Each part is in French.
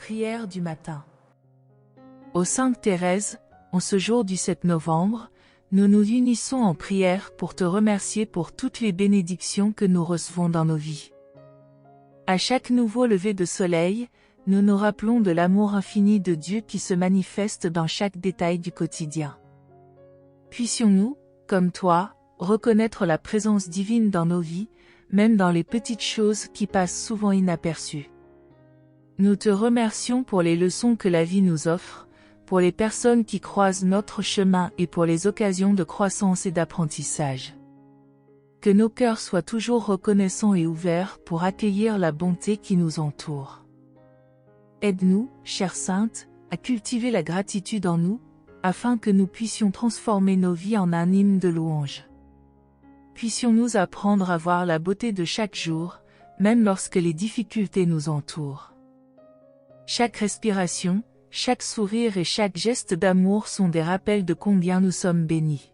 Prière du matin. Ô Sainte Thérèse, en ce jour du 7 novembre, nous nous unissons en prière pour te remercier pour toutes les bénédictions que nous recevons dans nos vies. À chaque nouveau lever de soleil, nous nous rappelons de l'amour infini de Dieu qui se manifeste dans chaque détail du quotidien. Puissions-nous, comme toi, reconnaître la présence divine dans nos vies, même dans les petites choses qui passent souvent inaperçues. Nous te remercions pour les leçons que la vie nous offre, pour les personnes qui croisent notre chemin et pour les occasions de croissance et d'apprentissage. Que nos cœurs soient toujours reconnaissants et ouverts pour accueillir la bonté qui nous entoure. Aide-nous, chère Sainte, à cultiver la gratitude en nous, afin que nous puissions transformer nos vies en un hymne de louange. Puissions-nous apprendre à voir la beauté de chaque jour, même lorsque les difficultés nous entourent. Chaque respiration, chaque sourire et chaque geste d'amour sont des rappels de combien nous sommes bénis.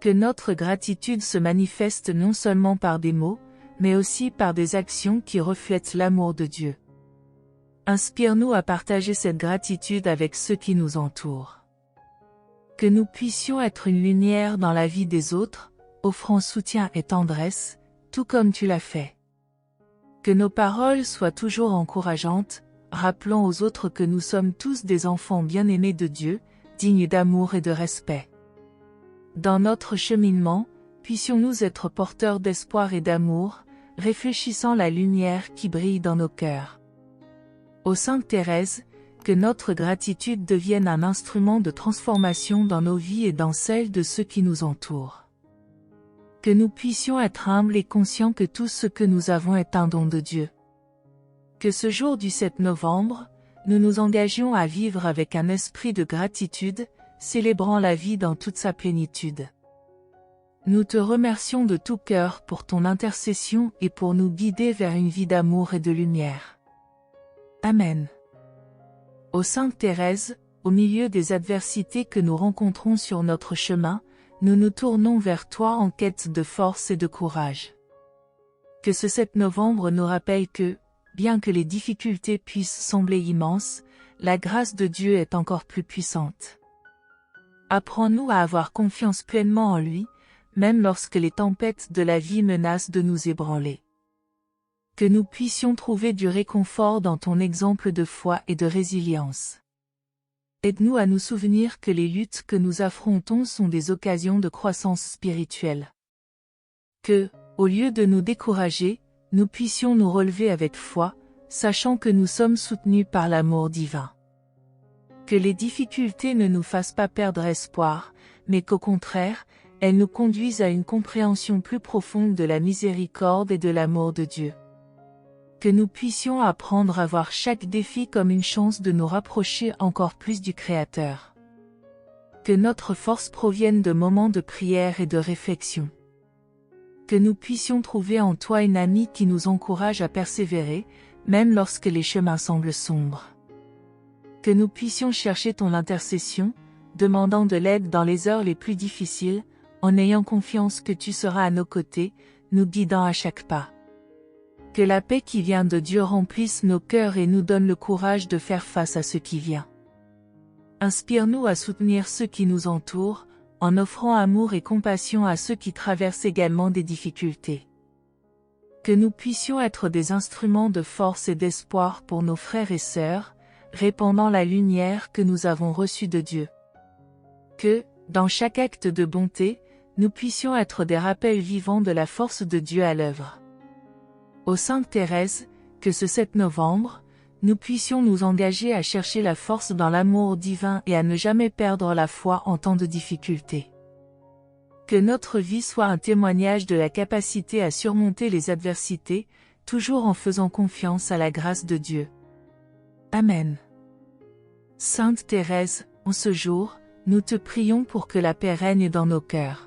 Que notre gratitude se manifeste non seulement par des mots, mais aussi par des actions qui reflètent l'amour de Dieu. Inspire-nous à partager cette gratitude avec ceux qui nous entourent. Que nous puissions être une lumière dans la vie des autres, offrant soutien et tendresse, tout comme tu l'as fait. Que nos paroles soient toujours encourageantes, rappelant aux autres que nous sommes tous des enfants bien-aimés de Dieu, dignes d'amour et de respect. Dans notre cheminement, puissions-nous être porteurs d'espoir et d'amour, réfléchissant la lumière qui brille dans nos cœurs. Ô Sainte Thérèse, que notre gratitude devienne un instrument de transformation dans nos vies et dans celles de ceux qui nous entourent. Que nous puissions être humbles et conscients que tout ce que nous avons est un don de Dieu. Que ce jour du 7 novembre, nous nous engagions à vivre avec un esprit de gratitude, célébrant la vie dans toute sa plénitude. Nous te remercions de tout cœur pour ton intercession et pour nous guider vers une vie d'amour et de lumière. Amen. Ô Sainte Thérèse, au milieu des adversités que nous rencontrons sur notre chemin, nous nous tournons vers toi en quête de force et de courage. Que ce 7 novembre nous rappelle que, bien que les difficultés puissent sembler immenses, la grâce de Dieu est encore plus puissante. Apprends-nous à avoir confiance pleinement en lui, même lorsque les tempêtes de la vie menacent de nous ébranler. Que nous puissions trouver du réconfort dans ton exemple de foi et de résilience. Aide-nous à nous souvenir que les luttes que nous affrontons sont des occasions de croissance spirituelle. Que, au lieu de nous décourager, nous puissions nous relever avec foi, sachant que nous sommes soutenus par l'amour divin. Que les difficultés ne nous fassent pas perdre espoir, mais qu'au contraire, elles nous conduisent à une compréhension plus profonde de la miséricorde et de l'amour de Dieu. Que nous puissions apprendre à voir chaque défi comme une chance de nous rapprocher encore plus du Créateur. Que notre force provienne de moments de prière et de réflexion. Que nous puissions trouver en toi une amie qui nous encourage à persévérer, même lorsque les chemins semblent sombres. Que nous puissions chercher ton intercession, demandant de l'aide dans les heures les plus difficiles, en ayant confiance que tu seras à nos côtés, nous guidant à chaque pas. Que la paix qui vient de Dieu remplisse nos cœurs et nous donne le courage de faire face à ce qui vient. Inspire-nous à soutenir ceux qui nous entourent, en offrant amour et compassion à ceux qui traversent également des difficultés. Que nous puissions être des instruments de force et d'espoir pour nos frères et sœurs, répandant la lumière que nous avons reçue de Dieu. Que, dans chaque acte de bonté, nous puissions être des rappels vivants de la force de Dieu à l'œuvre. Ô Sainte Thérèse, que ce 7 novembre, nous puissions nous engager à chercher la force dans l'amour divin et à ne jamais perdre la foi en temps de difficulté. Que notre vie soit un témoignage de la capacité à surmonter les adversités, toujours en faisant confiance à la grâce de Dieu. Amen. Sainte Thérèse, en ce jour, nous te prions pour que la paix règne dans nos cœurs.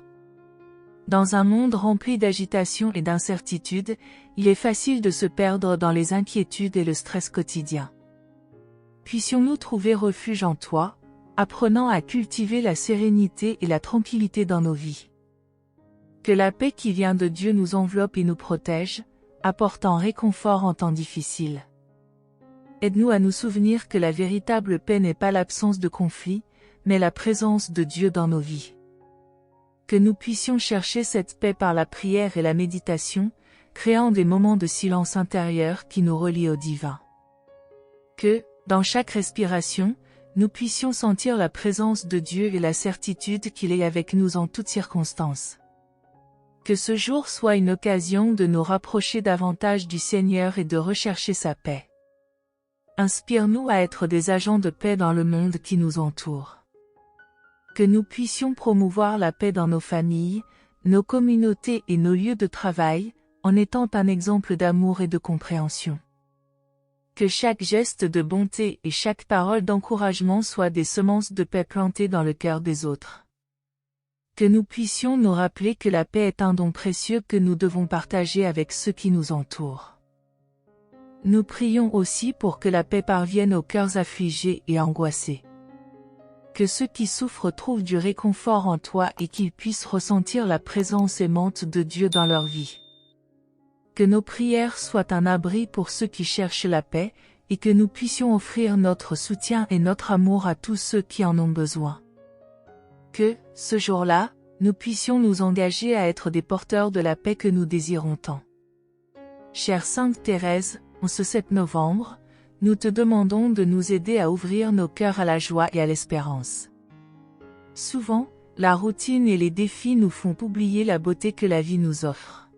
Dans un monde rempli d'agitation et d'incertitude, il est facile de se perdre dans les inquiétudes et le stress quotidien. Puissions-nous trouver refuge en toi, apprenant à cultiver la sérénité et la tranquillité dans nos vies. Que la paix qui vient de Dieu nous enveloppe et nous protège, apportant réconfort en temps difficiles. Aide-nous à nous souvenir que la véritable paix n'est pas l'absence de conflit, mais la présence de Dieu dans nos vies. Que nous puissions chercher cette paix par la prière et la méditation, créant des moments de silence intérieur qui nous relient au divin. Que, dans chaque respiration, nous puissions sentir la présence de Dieu et la certitude qu'il est avec nous en toutes circonstances. Que ce jour soit une occasion de nous rapprocher davantage du Seigneur et de rechercher sa paix. Inspire-nous à être des agents de paix dans le monde qui nous entoure. Que nous puissions promouvoir la paix dans nos familles, nos communautés et nos lieux de travail, en étant un exemple d'amour et de compréhension. Que chaque geste de bonté et chaque parole d'encouragement soient des semences de paix plantées dans le cœur des autres. Que nous puissions nous rappeler que la paix est un don précieux que nous devons partager avec ceux qui nous entourent. Nous prions aussi pour que la paix parvienne aux cœurs affligés et angoissés. Que ceux qui souffrent trouvent du réconfort en toi et qu'ils puissent ressentir la présence aimante de Dieu dans leur vie. Que nos prières soient un abri pour ceux qui cherchent la paix, et que nous puissions offrir notre soutien et notre amour à tous ceux qui en ont besoin. Que, ce jour-là, nous puissions nous engager à être des porteurs de la paix que nous désirons tant. Chère Sainte Thérèse, en ce 7 novembre, nous te demandons de nous aider à ouvrir nos cœurs à la joie et à l'espérance. Souvent, la routine et les défis nous font oublier la beauté que la vie nous offre.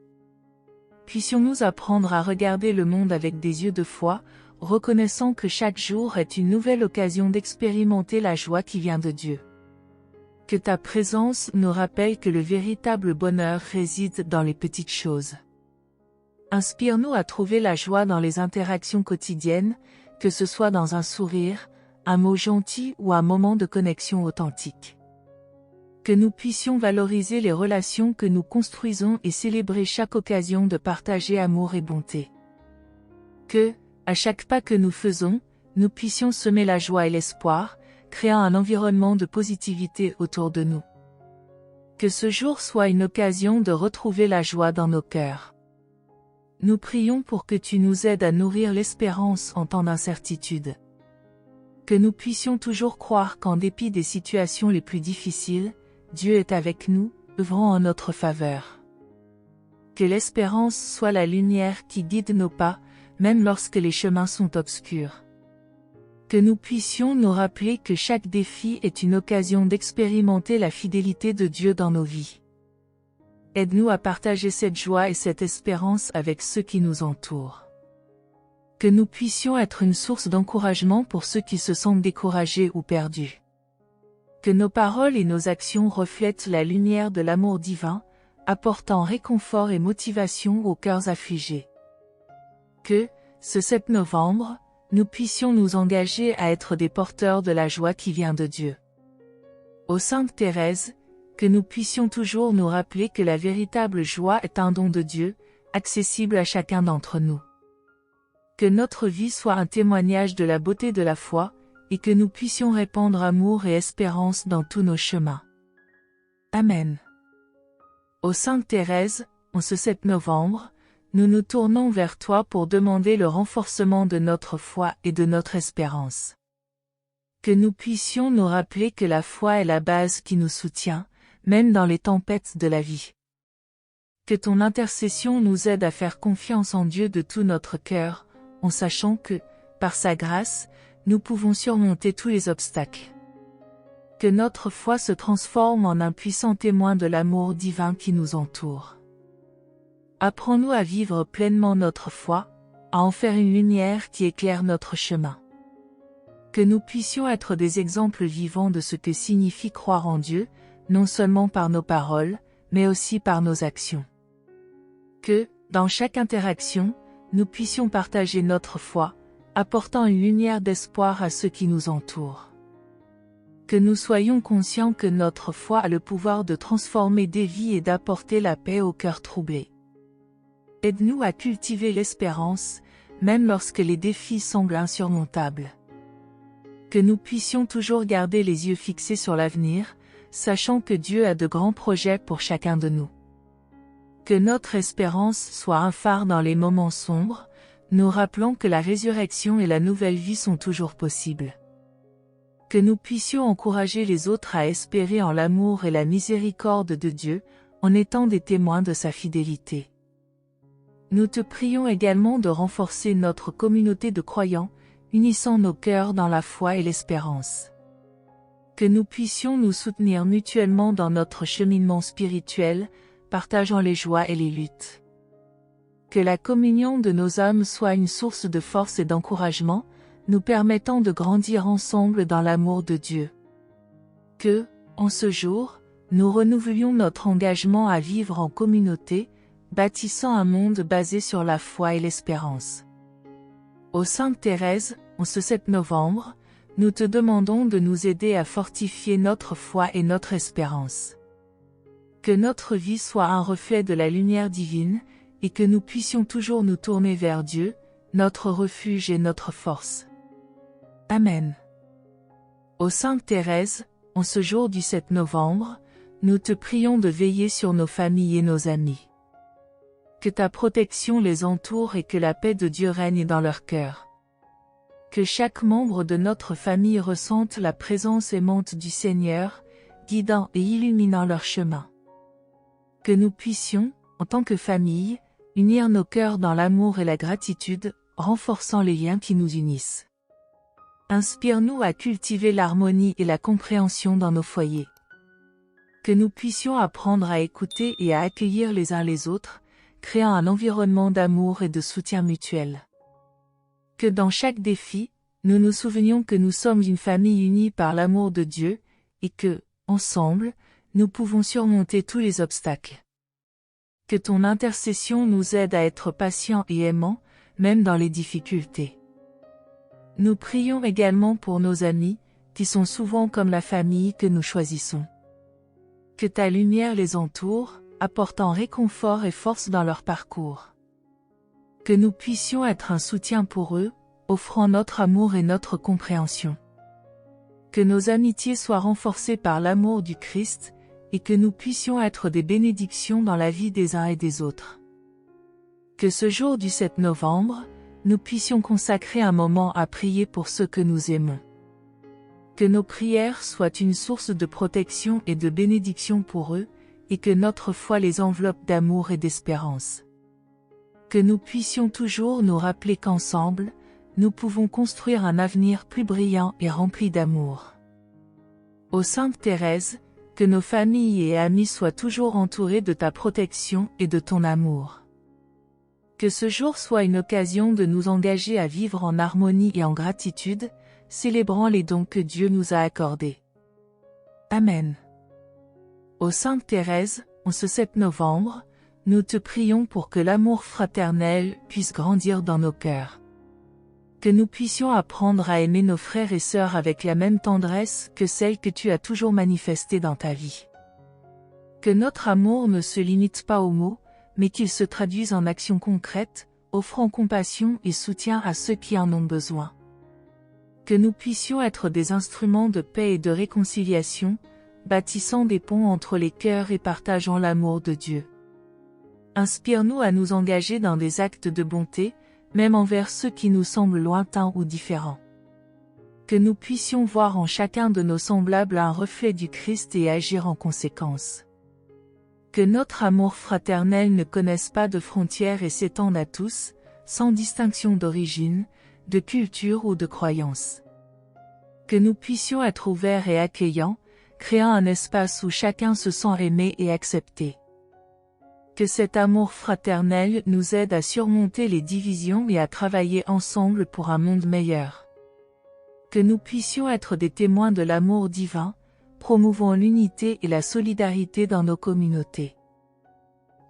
Puissions-nous apprendre à regarder le monde avec des yeux de foi, reconnaissant que chaque jour est une nouvelle occasion d'expérimenter la joie qui vient de Dieu. Que ta présence nous rappelle que le véritable bonheur réside dans les petites choses. Inspire-nous à trouver la joie dans les interactions quotidiennes, que ce soit dans un sourire, un mot gentil ou un moment de connexion authentique. Que nous puissions valoriser les relations que nous construisons et célébrer chaque occasion de partager amour et bonté. Que, à chaque pas que nous faisons, nous puissions semer la joie et l'espoir, créant un environnement de positivité autour de nous. Que ce jour soit une occasion de retrouver la joie dans nos cœurs. Nous prions pour que tu nous aides à nourrir l'espérance en temps d'incertitude. Que nous puissions toujours croire qu'en dépit des situations les plus difficiles, Dieu est avec nous, œuvrant en notre faveur. Que l'espérance soit la lumière qui guide nos pas, même lorsque les chemins sont obscurs. Que nous puissions nous rappeler que chaque défi est une occasion d'expérimenter la fidélité de Dieu dans nos vies. Aide-nous à partager cette joie et cette espérance avec ceux qui nous entourent. Que nous puissions être une source d'encouragement pour ceux qui se sentent découragés ou perdus. Que nos paroles et nos actions reflètent la lumière de l'amour divin, apportant réconfort et motivation aux cœurs affligés. Que, ce 7 novembre, nous puissions nous engager à être des porteurs de la joie qui vient de Dieu. Ô Sainte Thérèse, que nous puissions toujours nous rappeler que la véritable joie est un don de Dieu, accessible à chacun d'entre nous. Que notre vie soit un témoignage de la beauté de la foi, et que nous puissions répandre amour et espérance dans tous nos chemins. Amen. Ô Sainte Thérèse, en ce 7 novembre, nous nous tournons vers toi pour demander le renforcement de notre foi et de notre espérance. Que nous puissions nous rappeler que la foi est la base qui nous soutient, même dans les tempêtes de la vie. Que ton intercession nous aide à faire confiance en Dieu de tout notre cœur, en sachant que, par sa grâce, nous pouvons surmonter tous les obstacles. Que notre foi se transforme en un puissant témoin de l'amour divin qui nous entoure. Apprends-nous à vivre pleinement notre foi, à en faire une lumière qui éclaire notre chemin. Que nous puissions être des exemples vivants de ce que signifie croire en Dieu, non seulement par nos paroles, mais aussi par nos actions. Que, dans chaque interaction, nous puissions partager notre foi, apportant une lumière d'espoir à ceux qui nous entourent. Que nous soyons conscients que notre foi a le pouvoir de transformer des vies et d'apporter la paix aux cœurs troublés. Aide-nous à cultiver l'espérance, même lorsque les défis semblent insurmontables. Que nous puissions toujours garder les yeux fixés sur l'avenir, sachant que Dieu a de grands projets pour chacun de nous. Que notre espérance soit un phare dans les moments sombres, nous rappelons que la résurrection et la nouvelle vie sont toujours possibles. Que nous puissions encourager les autres à espérer en l'amour et la miséricorde de Dieu, en étant des témoins de sa fidélité. Nous te prions également de renforcer notre communauté de croyants, unissant nos cœurs dans la foi et l'espérance. Que nous puissions nous soutenir mutuellement dans notre cheminement spirituel, partageant les joies et les luttes. Que la communion de nos âmes soit une source de force et d'encouragement, nous permettant de grandir ensemble dans l'amour de Dieu. Que, en ce jour, nous renouvellions notre engagement à vivre en communauté, bâtissant un monde basé sur la foi et l'espérance. Ô Sainte Thérèse, en ce 7 novembre, nous te demandons de nous aider à fortifier notre foi et notre espérance. Que notre vie soit un reflet de la lumière divine, et que nous puissions toujours nous tourner vers Dieu, notre refuge et notre force. Amen. Ô Sainte Thérèse, en ce jour du 7 novembre, nous te prions de veiller sur nos familles et nos amis. Que ta protection les entoure et que la paix de Dieu règne dans leur cœur. Que chaque membre de notre famille ressente la présence aimante du Seigneur, guidant et illuminant leur chemin. Que nous puissions, en tant que famille, unir nos cœurs dans l'amour et la gratitude, renforçant les liens qui nous unissent. Inspire-nous à cultiver l'harmonie et la compréhension dans nos foyers. Que nous puissions apprendre à écouter et à accueillir les uns les autres, créant un environnement d'amour et de soutien mutuel. Que dans chaque défi, nous nous souvenions que nous sommes une famille unie par l'amour de Dieu, et que, ensemble, nous pouvons surmonter tous les obstacles. Que ton intercession nous aide à être patients et aimants, même dans les difficultés. Nous prions également pour nos amis, qui sont souvent comme la famille que nous choisissons. Que ta lumière les entoure, apportant réconfort et force dans leur parcours. Que nous puissions être un soutien pour eux, offrant notre amour et notre compréhension. Que nos amitiés soient renforcées par l'amour du Christ, et que nous puissions être des bénédictions dans la vie des uns et des autres. Que ce jour du 7 novembre, nous puissions consacrer un moment à prier pour ceux que nous aimons. Que nos prières soient une source de protection et de bénédiction pour eux, et que notre foi les enveloppe d'amour et d'espérance. Que nous puissions toujours nous rappeler qu'ensemble, nous pouvons construire un avenir plus brillant et rempli d'amour. Ô Sainte Thérèse, que nos familles et amis soient toujours entourés de ta protection et de ton amour. Que ce jour soit une occasion de nous engager à vivre en harmonie et en gratitude, célébrant les dons que Dieu nous a accordés. Amen. Ô Sainte Thérèse, en ce 7 novembre, nous te prions pour que l'amour fraternel puisse grandir dans nos cœurs. Que nous puissions apprendre à aimer nos frères et sœurs avec la même tendresse que celle que tu as toujours manifestée dans ta vie. Que notre amour ne se limite pas aux mots, mais qu'il se traduise en actions concrètes, offrant compassion et soutien à ceux qui en ont besoin. Que nous puissions être des instruments de paix et de réconciliation, bâtissant des ponts entre les cœurs et partageant l'amour de Dieu. Inspire-nous à nous engager dans des actes de bonté, même envers ceux qui nous semblent lointains ou différents. Que nous puissions voir en chacun de nos semblables un reflet du Christ et agir en conséquence. Que notre amour fraternel ne connaisse pas de frontières et s'étende à tous, sans distinction d'origine, de culture ou de croyance. Que nous puissions être ouverts et accueillants, créant un espace où chacun se sent aimé et accepté. Que cet amour fraternel nous aide à surmonter les divisions et à travailler ensemble pour un monde meilleur. Que nous puissions être des témoins de l'amour divin, promouvant l'unité et la solidarité dans nos communautés.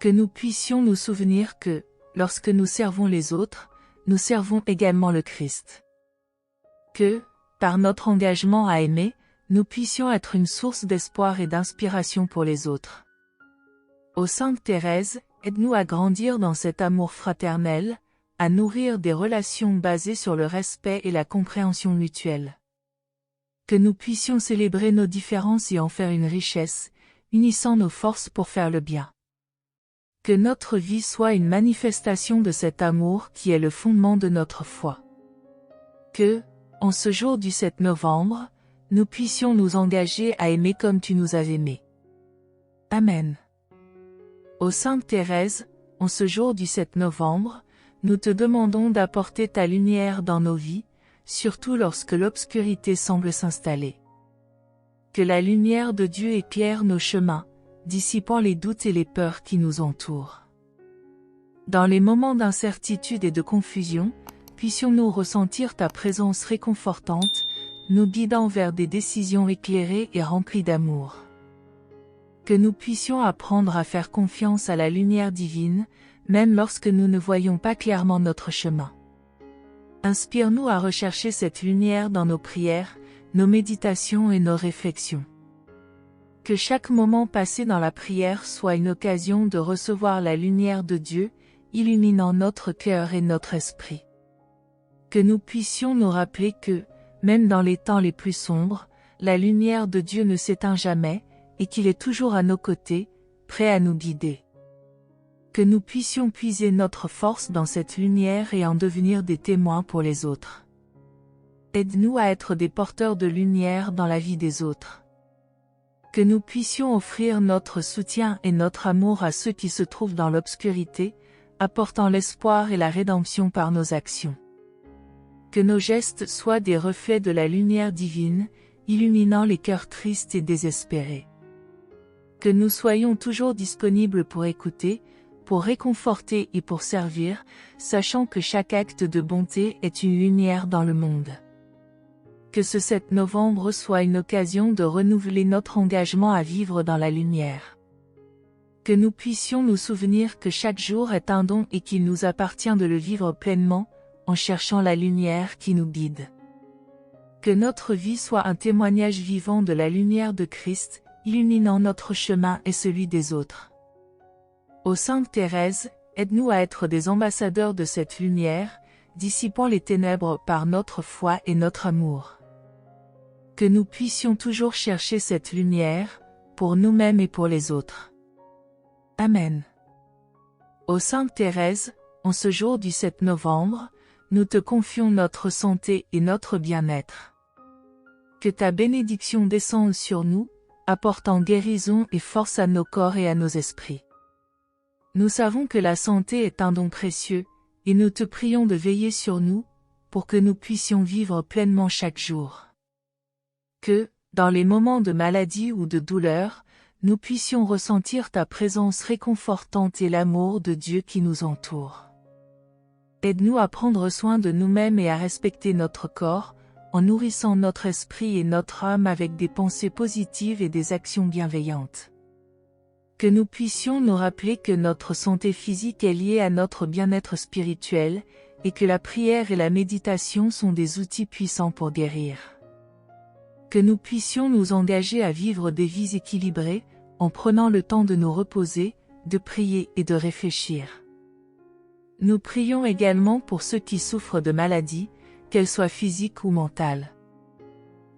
Que nous puissions nous souvenir que, lorsque nous servons les autres, nous servons également le Christ. Que, par notre engagement à aimer, nous puissions être une source d'espoir et d'inspiration pour les autres. Ô Sainte Thérèse, aide-nous à grandir dans cet amour fraternel, à nourrir des relations basées sur le respect et la compréhension mutuelle. Que nous puissions célébrer nos différences et en faire une richesse, unissant nos forces pour faire le bien. Que notre vie soit une manifestation de cet amour qui est le fondement de notre foi. Que, en ce jour du 7 novembre, nous puissions nous engager à aimer comme tu nous as aimés. Amen. Ô Sainte Thérèse, en ce jour du 7 novembre, nous te demandons d'apporter ta lumière dans nos vies, surtout lorsque l'obscurité semble s'installer. Que la lumière de Dieu éclaire nos chemins, dissipant les doutes et les peurs qui nous entourent. Dans les moments d'incertitude et de confusion, puissions-nous ressentir ta présence réconfortante, nous guidant vers des décisions éclairées et remplies d'amour. Que nous puissions apprendre à faire confiance à la lumière divine, même lorsque nous ne voyons pas clairement notre chemin. Inspire-nous à rechercher cette lumière dans nos prières, nos méditations et nos réflexions. Que chaque moment passé dans la prière soit une occasion de recevoir la lumière de Dieu, illuminant notre cœur et notre esprit. Que nous puissions nous rappeler que, même dans les temps les plus sombres, la lumière de Dieu ne s'éteint jamais, et qu'il est toujours à nos côtés, prêt à nous guider. Que nous puissions puiser notre force dans cette lumière et en devenir des témoins pour les autres. Aide-nous à être des porteurs de lumière dans la vie des autres. Que nous puissions offrir notre soutien et notre amour à ceux qui se trouvent dans l'obscurité, apportant l'espoir et la rédemption par nos actions. Que nos gestes soient des reflets de la lumière divine, illuminant les cœurs tristes et désespérés. Que nous soyons toujours disponibles pour écouter, pour réconforter et pour servir, sachant que chaque acte de bonté est une lumière dans le monde. Que ce 7 novembre soit une occasion de renouveler notre engagement à vivre dans la lumière. Que nous puissions nous souvenir que chaque jour est un don et qu'il nous appartient de le vivre pleinement, en cherchant la lumière qui nous guide. Que notre vie soit un témoignage vivant de la lumière de Christ, illuminant notre chemin et celui des autres. Ô Sainte Thérèse, aide-nous à être des ambassadeurs de cette lumière, dissipant les ténèbres par notre foi et notre amour. Que nous puissions toujours chercher cette lumière, pour nous-mêmes et pour les autres. Amen. Ô Sainte Thérèse, en ce jour du 7 novembre, nous te confions notre santé et notre bien-être. Que ta bénédiction descende sur nous, apportant guérison et force à nos corps et à nos esprits. Nous savons que la santé est un don précieux, et nous te prions de veiller sur nous, pour que nous puissions vivre pleinement chaque jour. Que, dans les moments de maladie ou de douleur, nous puissions ressentir ta présence réconfortante et l'amour de Dieu qui nous entoure. Aide-nous à prendre soin de nous-mêmes et à respecter notre corps, en nourrissant notre esprit et notre âme avec des pensées positives et des actions bienveillantes. Que nous puissions nous rappeler que notre santé physique est liée à notre bien-être spirituel, et que la prière et la méditation sont des outils puissants pour guérir. Que nous puissions nous engager à vivre des vies équilibrées, en prenant le temps de nous reposer, de prier et de réfléchir. Nous prions également pour ceux qui souffrent de maladies, qu'elles soient physiques ou mentales.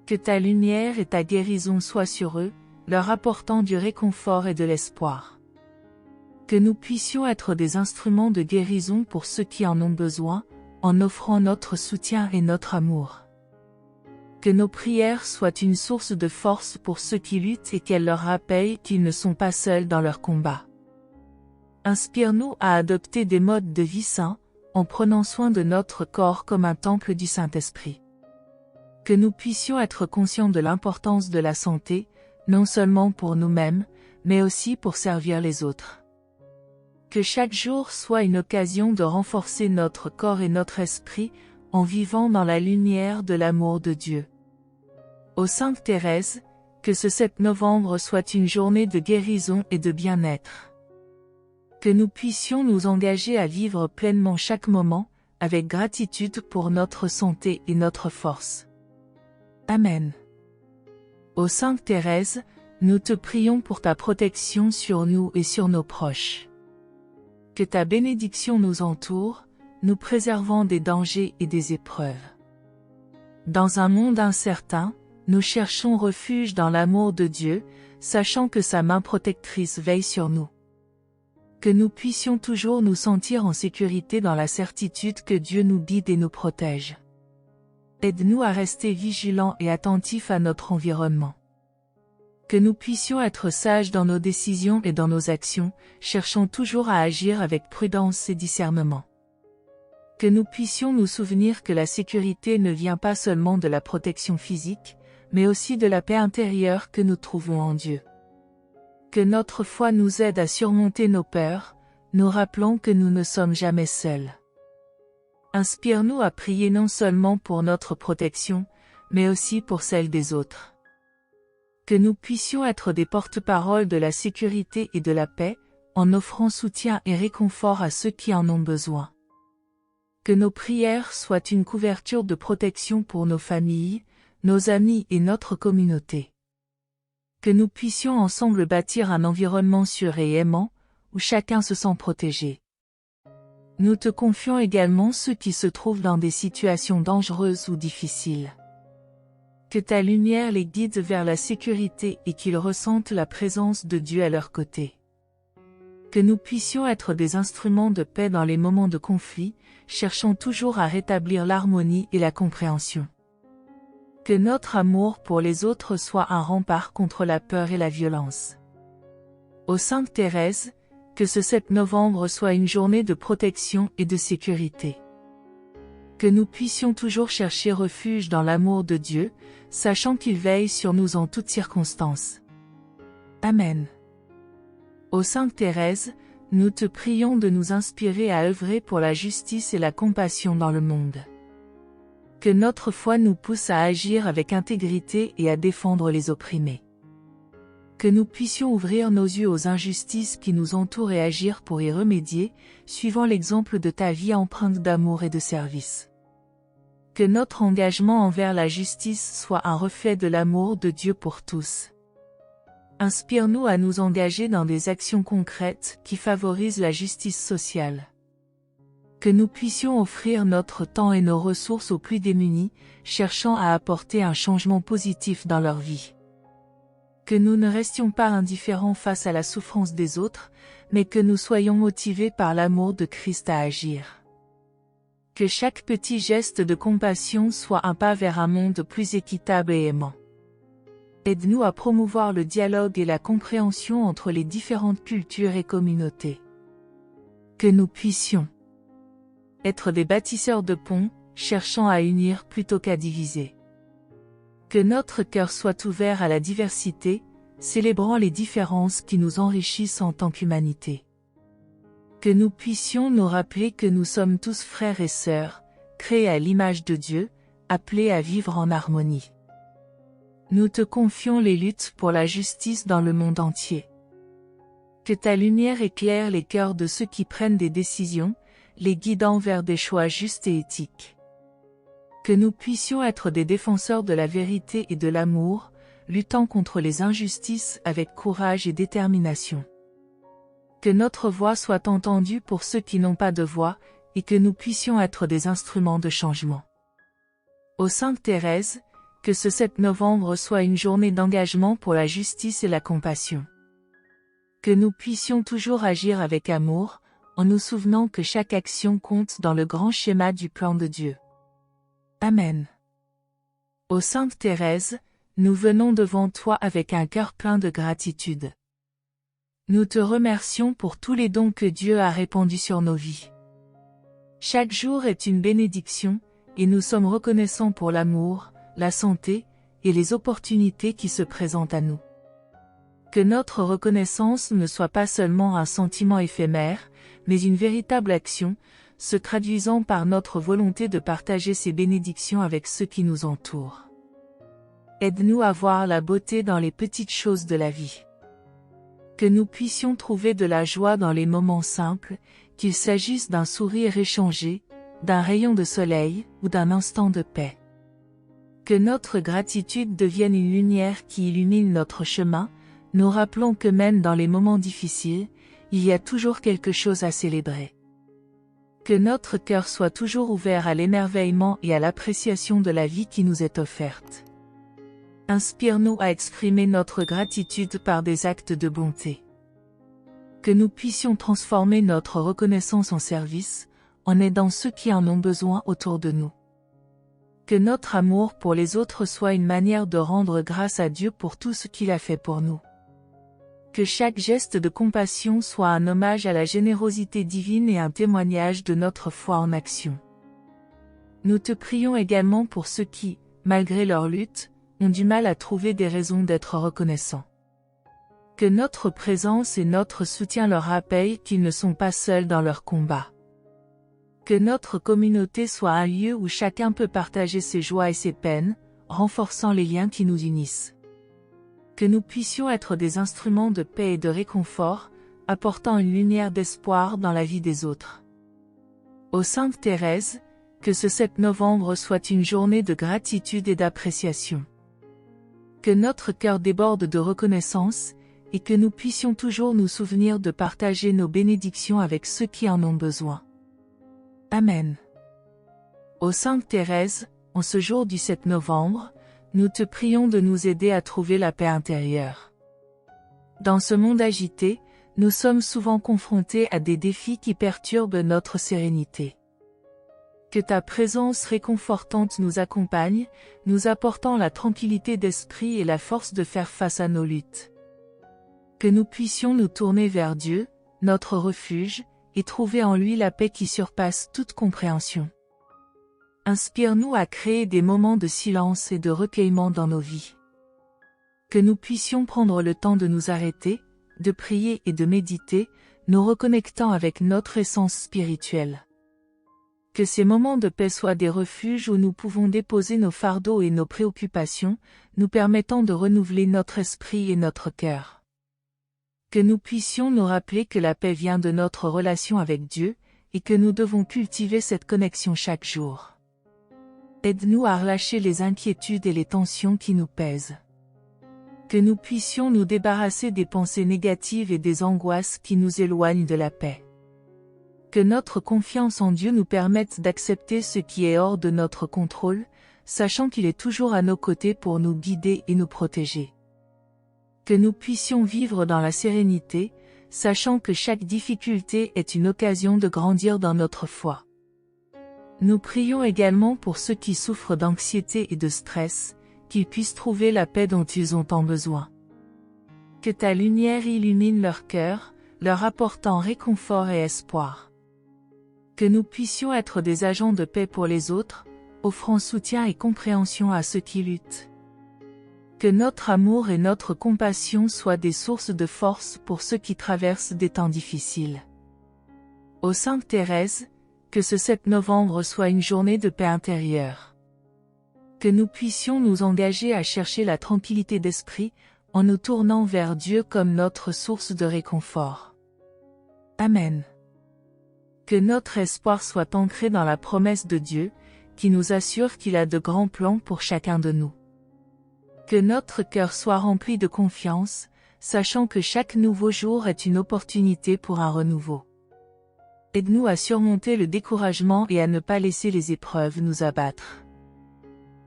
Que ta lumière et ta guérison soient sur eux, leur apportant du réconfort et de l'espoir. Que nous puissions être des instruments de guérison pour ceux qui en ont besoin, en offrant notre soutien et notre amour. Que nos prières soient une source de force pour ceux qui luttent et qu'elles leur rappellent qu'ils ne sont pas seuls dans leur combat. Inspire-nous à adopter des modes de vie sains, en prenant soin de notre corps comme un temple du Saint-Esprit. Que nous puissions être conscients de l'importance de la santé, non seulement pour nous-mêmes, mais aussi pour servir les autres. Que chaque jour soit une occasion de renforcer notre corps et notre esprit, en vivant dans la lumière de l'amour de Dieu. Ô Sainte Thérèse, que ce 7 novembre soit une journée de guérison et de bien-être. Que nous puissions nous engager à vivre pleinement chaque moment, avec gratitude pour notre santé et notre force. Amen. Ô Sainte Thérèse, nous te prions pour ta protection sur nous et sur nos proches. Que ta bénédiction nous entoure, nous préservant des dangers et des épreuves. Dans un monde incertain, nous cherchons refuge dans l'amour de Dieu, sachant que sa main protectrice veille sur nous. Que nous puissions toujours nous sentir en sécurité dans la certitude que Dieu nous guide et nous protège. Aide-nous à rester vigilants et attentifs à notre environnement. Que nous puissions être sages dans nos décisions et dans nos actions, cherchant toujours à agir avec prudence et discernement. Que nous puissions nous souvenir que la sécurité ne vient pas seulement de la protection physique, mais aussi de la paix intérieure que nous trouvons en Dieu. Que notre foi nous aide à surmonter nos peurs, nous rappelant que nous ne sommes jamais seuls. Inspire-nous à prier non seulement pour notre protection, mais aussi pour celle des autres. Que nous puissions être des porte-paroles de la sécurité et de la paix, en offrant soutien et réconfort à ceux qui en ont besoin. Que nos prières soient une couverture de protection pour nos familles, nos amis et notre communauté. Que nous puissions ensemble bâtir un environnement sûr et aimant, où chacun se sent protégé. Nous te confions également ceux qui se trouvent dans des situations dangereuses ou difficiles. Que ta lumière les guide vers la sécurité et qu'ils ressentent la présence de Dieu à leur côté. Que nous puissions être des instruments de paix dans les moments de conflit, cherchant toujours à rétablir l'harmonie et la compréhension. Que notre amour pour les autres soit un rempart contre la peur et la violence. Ô Sainte Thérèse, que ce 7 novembre soit une journée de protection et de sécurité. Que nous puissions toujours chercher refuge dans l'amour de Dieu, sachant qu'il veille sur nous en toutes circonstances. Amen. Ô Sainte Thérèse, nous te prions de nous inspirer à œuvrer pour la justice et la compassion dans le monde. Que notre foi nous pousse à agir avec intégrité et à défendre les opprimés. Que nous puissions ouvrir nos yeux aux injustices qui nous entourent et agir pour y remédier, suivant l'exemple de ta vie empreinte d'amour et de service. Que notre engagement envers la justice soit un reflet de l'amour de Dieu pour tous. Inspire-nous à nous engager dans des actions concrètes qui favorisent la justice sociale. Que nous puissions offrir notre temps et nos ressources aux plus démunis, cherchant à apporter un changement positif dans leur vie. Que nous ne restions pas indifférents face à la souffrance des autres, mais que nous soyons motivés par l'amour de Christ à agir. Que chaque petit geste de compassion soit un pas vers un monde plus équitable et aimant. Aide-nous à promouvoir le dialogue et la compréhension entre les différentes cultures et communautés. Que nous puissions être des bâtisseurs de ponts, cherchant à unir plutôt qu'à diviser. Que notre cœur soit ouvert à la diversité, célébrant les différences qui nous enrichissent en tant qu'humanité. Que nous puissions nous rappeler que nous sommes tous frères et sœurs, créés à l'image de Dieu, appelés à vivre en harmonie. Nous te confions les luttes pour la justice dans le monde entier. Que ta lumière éclaire les cœurs de ceux qui prennent des décisions, les guidant vers des choix justes et éthiques. Que nous puissions être des défenseurs de la vérité et de l'amour, luttant contre les injustices avec courage et détermination. Que notre voix soit entendue pour ceux qui n'ont pas de voix, et que nous puissions être des instruments de changement. Ô Sainte Thérèse, que ce 7 novembre soit une journée d'engagement pour la justice et la compassion. Que nous puissions toujours agir avec amour, en nous souvenant que chaque action compte dans le grand schéma du plan de Dieu. Amen. Ô Sainte Thérèse, nous venons devant toi avec un cœur plein de gratitude. Nous te remercions pour tous les dons que Dieu a répandus sur nos vies. Chaque jour est une bénédiction, et nous sommes reconnaissants pour l'amour, la santé, et les opportunités qui se présentent à nous. Que notre reconnaissance ne soit pas seulement un sentiment éphémère, mais une véritable action, se traduisant par notre volonté de partager ces bénédictions avec ceux qui nous entourent. Aide-nous à voir la beauté dans les petites choses de la vie. Que nous puissions trouver de la joie dans les moments simples, qu'il s'agisse d'un sourire échangé, d'un rayon de soleil ou d'un instant de paix. Que notre gratitude devienne une lumière qui illumine notre chemin, nous rappelant que même dans les moments difficiles, il y a toujours quelque chose à célébrer. Que notre cœur soit toujours ouvert à l'émerveillement et à l'appréciation de la vie qui nous est offerte. Inspire-nous à exprimer notre gratitude par des actes de bonté. Que nous puissions transformer notre reconnaissance en service, en aidant ceux qui en ont besoin autour de nous. Que notre amour pour les autres soit une manière de rendre grâce à Dieu pour tout ce qu'il a fait pour nous. Que chaque geste de compassion soit un hommage à la générosité divine et un témoignage de notre foi en action. Nous te prions également pour ceux qui, malgré leur lutte, ont du mal à trouver des raisons d'être reconnaissants. Que notre présence et notre soutien leur rappellent qu'ils ne sont pas seuls dans leur combat. Que notre communauté soit un lieu où chacun peut partager ses joies et ses peines, renforçant les liens qui nous unissent. Que nous puissions être des instruments de paix et de réconfort, apportant une lumière d'espoir dans la vie des autres. Ô Sainte Thérèse, que ce 7 novembre soit une journée de gratitude et d'appréciation. Que notre cœur déborde de reconnaissance, et que nous puissions toujours nous souvenir de partager nos bénédictions avec ceux qui en ont besoin. Amen. Ô Sainte Thérèse, en ce jour du 7 novembre, nous te prions de nous aider à trouver la paix intérieure. Dans ce monde agité, nous sommes souvent confrontés à des défis qui perturbent notre sérénité. Que ta présence réconfortante nous accompagne, nous apportant la tranquillité d'esprit et la force de faire face à nos luttes. Que nous puissions nous tourner vers Dieu, notre refuge, et trouver en lui la paix qui surpasse toute compréhension. Inspire-nous à créer des moments de silence et de recueillement dans nos vies. Que nous puissions prendre le temps de nous arrêter, de prier et de méditer, nous reconnectant avec notre essence spirituelle. Que ces moments de paix soient des refuges où nous pouvons déposer nos fardeaux et nos préoccupations, nous permettant de renouveler notre esprit et notre cœur. Que nous puissions nous rappeler que la paix vient de notre relation avec Dieu, et que nous devons cultiver cette connexion chaque jour. Aide-nous à relâcher les inquiétudes et les tensions qui nous pèsent. Que nous puissions nous débarrasser des pensées négatives et des angoisses qui nous éloignent de la paix. Que notre confiance en Dieu nous permette d'accepter ce qui est hors de notre contrôle, sachant qu'il est toujours à nos côtés pour nous guider et nous protéger. Que nous puissions vivre dans la sérénité, sachant que chaque difficulté est une occasion de grandir dans notre foi. Nous prions également pour ceux qui souffrent d'anxiété et de stress, qu'ils puissent trouver la paix dont ils ont tant besoin. Que ta lumière illumine leur cœur, leur apportant réconfort et espoir. Que nous puissions être des agents de paix pour les autres, offrant soutien et compréhension à ceux qui luttent. Que notre amour et notre compassion soient des sources de force pour ceux qui traversent des temps difficiles. Ô Sainte Thérèse, que ce 7 novembre soit une journée de paix intérieure. Que nous puissions nous engager à chercher la tranquillité d'esprit, en nous tournant vers Dieu comme notre source de réconfort. Amen. Que notre espoir soit ancré dans la promesse de Dieu, qui nous assure qu'il a de grands plans pour chacun de nous. Que notre cœur soit rempli de confiance, sachant que chaque nouveau jour est une opportunité pour un renouveau. Aide-nous à surmonter le découragement et à ne pas laisser les épreuves nous abattre.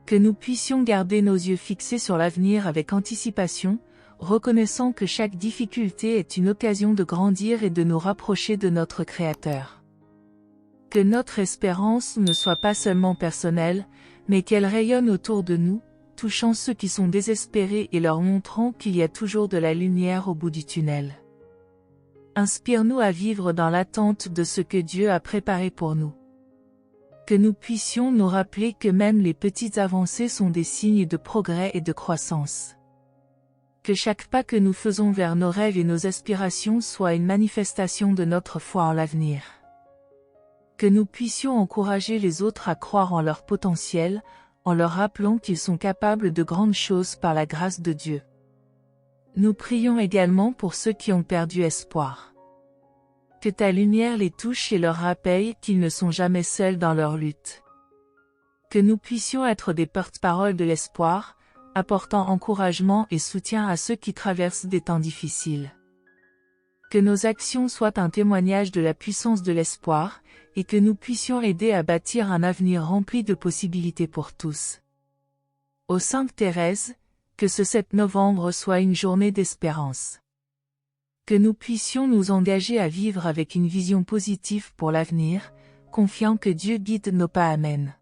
Que nous puissions garder nos yeux fixés sur l'avenir avec anticipation, reconnaissant que chaque difficulté est une occasion de grandir et de nous rapprocher de notre Créateur. Que notre espérance ne soit pas seulement personnelle, mais qu'elle rayonne autour de nous, touchant ceux qui sont désespérés et leur montrant qu'il y a toujours de la lumière au bout du tunnel. Inspire-nous à vivre dans l'attente de ce que Dieu a préparé pour nous. Que nous puissions nous rappeler que même les petites avancées sont des signes de progrès et de croissance. Que chaque pas que nous faisons vers nos rêves et nos aspirations soit une manifestation de notre foi en l'avenir. Que nous puissions encourager les autres à croire en leur potentiel, en leur rappelant qu'ils sont capables de grandes choses par la grâce de Dieu. Nous prions également pour ceux qui ont perdu espoir. Que ta lumière les touche et leur rappelle qu'ils ne sont jamais seuls dans leur lutte. Que nous puissions être des porte-paroles de l'espoir, apportant encouragement et soutien à ceux qui traversent des temps difficiles. Que nos actions soient un témoignage de la puissance de l'espoir, et que nous puissions aider à bâtir un avenir rempli de possibilités pour tous. Ô Sainte Thérèse, que ce 7 novembre soit une journée d'espérance. Que nous puissions nous engager à vivre avec une vision positive pour l'avenir, confiant que Dieu guide nos pas. Amen.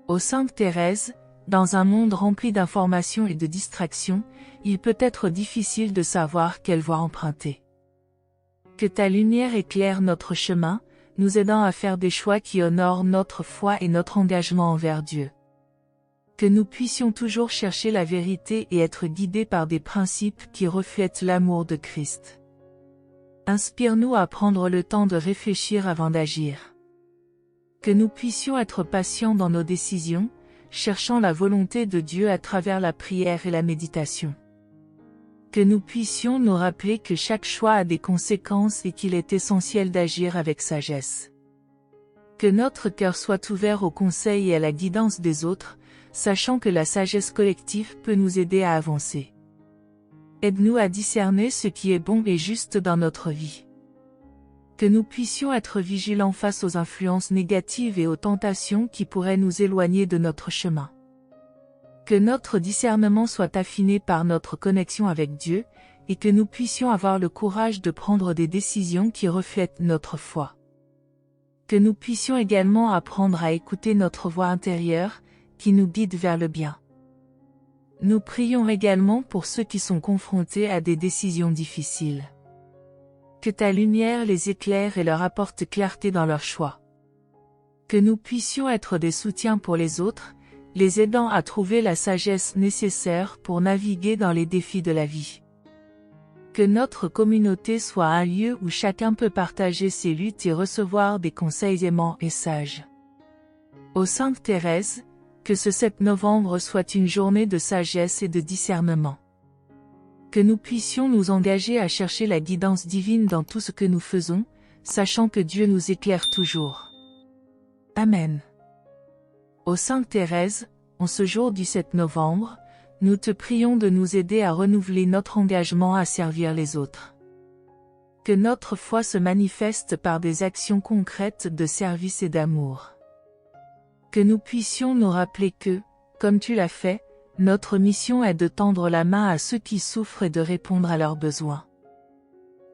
Ô Sainte Thérèse, dans un monde rempli d'informations et de distractions, il peut être difficile de savoir quelle voie emprunter. Que ta lumière éclaire notre chemin, nous aidant à faire des choix qui honorent notre foi et notre engagement envers Dieu. Que nous puissions toujours chercher la vérité et être guidés par des principes qui reflètent l'amour de Christ. Inspire-nous à prendre le temps de réfléchir avant d'agir. Que nous puissions être patients dans nos décisions, cherchant la volonté de Dieu à travers la prière et la méditation. Que nous puissions nous rappeler que chaque choix a des conséquences et qu'il est essentiel d'agir avec sagesse. Que notre cœur soit ouvert aux conseils et à la guidance des autres, sachant que la sagesse collective peut nous aider à avancer. Aide-nous à discerner ce qui est bon et juste dans notre vie. Que nous puissions être vigilants face aux influences négatives et aux tentations qui pourraient nous éloigner de notre chemin. Que notre discernement soit affiné par notre connexion avec Dieu, et que nous puissions avoir le courage de prendre des décisions qui reflètent notre foi. Que nous puissions également apprendre à écouter notre voix intérieure, qui nous guide vers le bien. Nous prions également pour ceux qui sont confrontés à des décisions difficiles. Que ta lumière les éclaire et leur apporte clarté dans leurs choix. Que nous puissions être des soutiens pour les autres, les aidant à trouver la sagesse nécessaire pour naviguer dans les défis de la vie. Que notre communauté soit un lieu où chacun peut partager ses luttes et recevoir des conseils aimants et sages. Ô Sainte Thérèse, que ce 7 novembre soit une journée de sagesse et de discernement. Que nous puissions nous engager à chercher la guidance divine dans tout ce que nous faisons, sachant que Dieu nous éclaire toujours. Amen. Ô Sainte Thérèse, en ce jour du 7 novembre, nous te prions de nous aider à renouveler notre engagement à servir les autres. Que notre foi se manifeste par des actions concrètes de service et d'amour. Que nous puissions nous rappeler que, comme tu l'as fait, notre mission est de tendre la main à ceux qui souffrent et de répondre à leurs besoins.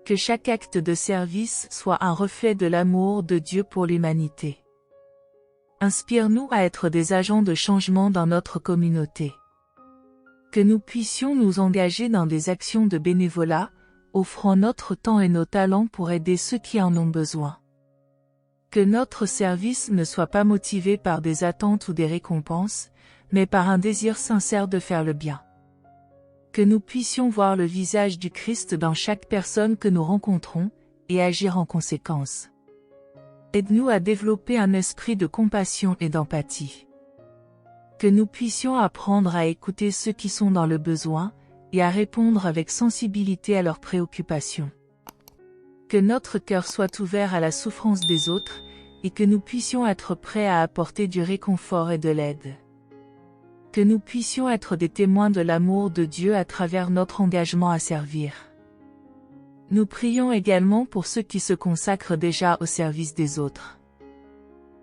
Que chaque acte de service soit un reflet de l'amour de Dieu pour l'humanité. Inspire-nous à être des agents de changement dans notre communauté. Que nous puissions nous engager dans des actions de bénévolat, offrant notre temps et nos talents pour aider ceux qui en ont besoin. Que notre service ne soit pas motivé par des attentes ou des récompenses, mais par un désir sincère de faire le bien. Que nous puissions voir le visage du Christ dans chaque personne que nous rencontrons, et agir en conséquence. Aide-nous à développer un esprit de compassion et d'empathie. Que nous puissions apprendre à écouter ceux qui sont dans le besoin, et à répondre avec sensibilité à leurs préoccupations. Que notre cœur soit ouvert à la souffrance des autres, et que nous puissions être prêts à apporter du réconfort et de l'aide. Que nous puissions être des témoins de l'amour de Dieu à travers notre engagement à servir. Nous prions également pour ceux qui se consacrent déjà au service des autres.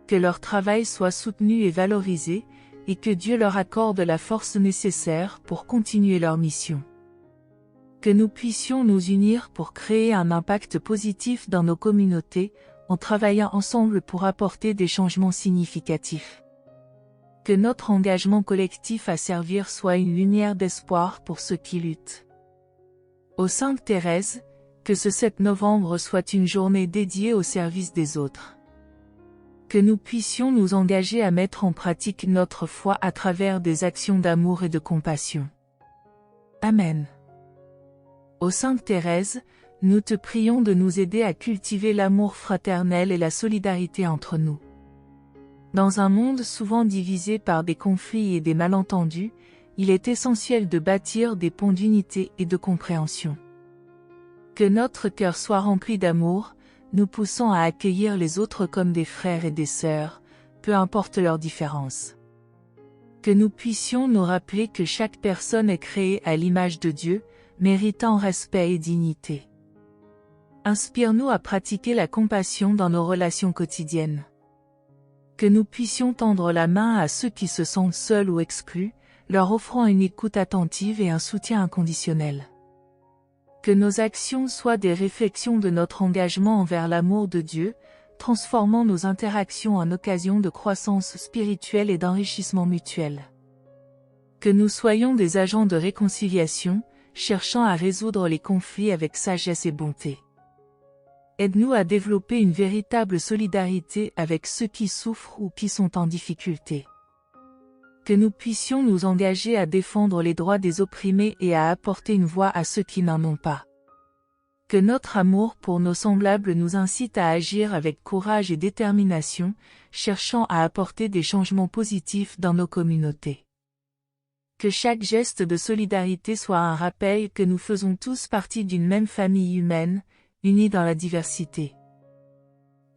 Que leur travail soit soutenu et valorisé, et que Dieu leur accorde la force nécessaire pour continuer leur mission. Que nous puissions nous unir pour créer un impact positif dans nos communautés, en travaillant ensemble pour apporter des changements significatifs. Que notre engagement collectif à servir soit une lumière d'espoir pour ceux qui luttent. Ô Sainte Thérèse, que ce 7 novembre soit une journée dédiée au service des autres. Que nous puissions nous engager à mettre en pratique notre foi à travers des actions d'amour et de compassion. Amen. Ô Sainte Thérèse, nous te prions de nous aider à cultiver l'amour fraternel et la solidarité entre nous. Dans un monde souvent divisé par des conflits et des malentendus, il est essentiel de bâtir des ponts d'unité et de compréhension. Que notre cœur soit rempli d'amour, nous poussant à accueillir les autres comme des frères et des sœurs, peu importe leurs différences. Que nous puissions nous rappeler que chaque personne est créée à l'image de Dieu, méritant respect et dignité. Inspire-nous à pratiquer la compassion dans nos relations quotidiennes. Que nous puissions tendre la main à ceux qui se sentent seuls ou exclus, leur offrant une écoute attentive et un soutien inconditionnel. Que nos actions soient des réflexions de notre engagement envers l'amour de Dieu, transformant nos interactions en occasion de croissance spirituelle et d'enrichissement mutuel. Que nous soyons des agents de réconciliation, cherchant à résoudre les conflits avec sagesse et bonté. Aide-nous à développer une véritable solidarité avec ceux qui souffrent ou qui sont en difficulté. Que nous puissions nous engager à défendre les droits des opprimés et à apporter une voix à ceux qui n'en ont pas. Que notre amour pour nos semblables nous incite à agir avec courage et détermination, cherchant à apporter des changements positifs dans nos communautés. Que chaque geste de solidarité soit un rappel que nous faisons tous partie d'une même famille humaine, unis dans la diversité.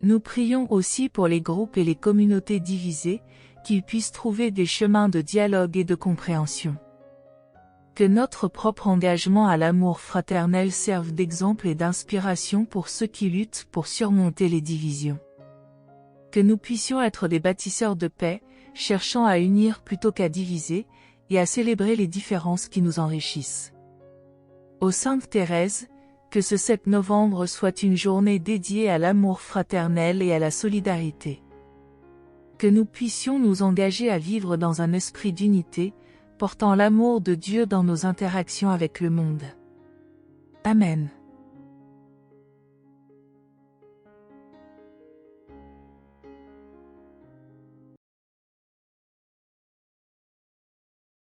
Nous prions aussi pour les groupes et les communautés divisées, qu'ils puissent trouver des chemins de dialogue et de compréhension. Que notre propre engagement à l'amour fraternel serve d'exemple et d'inspiration pour ceux qui luttent pour surmonter les divisions. Que nous puissions être des bâtisseurs de paix, cherchant à unir plutôt qu'à diviser, et à célébrer les différences qui nous enrichissent. Ô Sainte Thérèse, que ce 7 novembre soit une journée dédiée à l'amour fraternel et à la solidarité. Que nous puissions nous engager à vivre dans un esprit d'unité, portant l'amour de Dieu dans nos interactions avec le monde. Amen.